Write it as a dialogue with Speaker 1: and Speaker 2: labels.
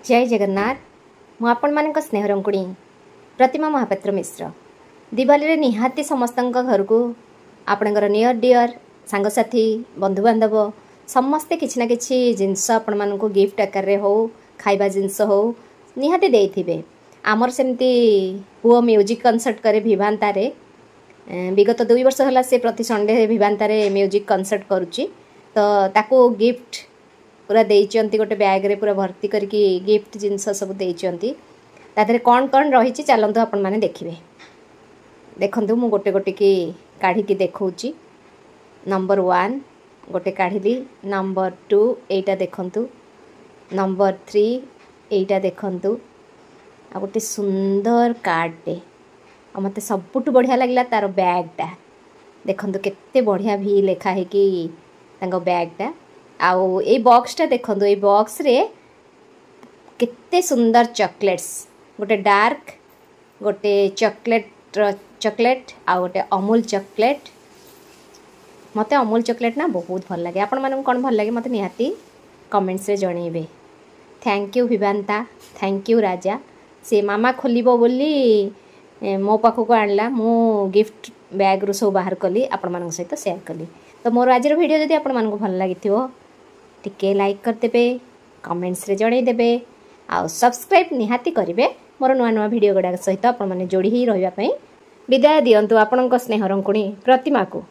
Speaker 1: जय जगन्नाथ मु आपण मान स्नेह रंकुणी प्रतिमा महापात्र मिश्र दिवाली रे निहाती समस्त घर को आपणकर नियर डियर सांगसाथी बंधुबांधव समस्ते किसी ना कि जिनस आपण मान गिफ्ट आकार रे हो खाइबा जिनस हो निहाती देइथिबे। आमर सेमती पुओ म्यूजिक कनसर्ट करे भिवांतारे विगत 2 वर्ष होला से प्रति संडे भिवांतारे म्यूजिक कनसर्ट करुची तो ताको गिफ्ट पूरा देइचंती गोटे बैग रे पूरा भर्ती करके गिफ्ट जिनस सब देइचंती तादरे कौन कौन रही चलतु आपण मैंने देखिए देखु मु गोटे गोटे की काढ़ी की देखौची। नंबर 1 गोटे काढ़ी नंबर 2 एटा देखंतु नंबर 3 एटा देखंतु आ गोटे सुंदर कार्डटे आ मते सबुठ बढ़िया लगला तार बैगटा देखंतु केते बढ़िया भी लेखा है कि तांगो बैगटा आउ ए बॉक्सटा देखंतु ए बॉक्स रे केते सुंदर चॉकलेट्स गोटे डार्क गोटे चॉकलेट आ गोटे अमूल चॉकलेट मते अमूल चॉकलेट ना बहुत भल लगे। आपण मानन कोन भल लगे मते निहाती कमेंट्स रे जणेबे। थैंक यू विभांता थैंक यू राजा से मामा खोलिबो बोली मो पाखो को आणला मु गिफ्ट बैग रु सब बाहर कली आपण मानन सहित शेयर कली। तो मोर आज वीडियो जदि आपण मानन को भल लागिथिवो टिके लाइक करदेबे कमेंट्स रे जणै देबे आ सब्सक्राइब निहाती करिवे मोर नुआ नुआ वीडियो गुडा सहित आपण माने जोड़ी ही रहिबा पई विदाय दियंतु आपणक स्नेह रंकुणी प्रतिमा को।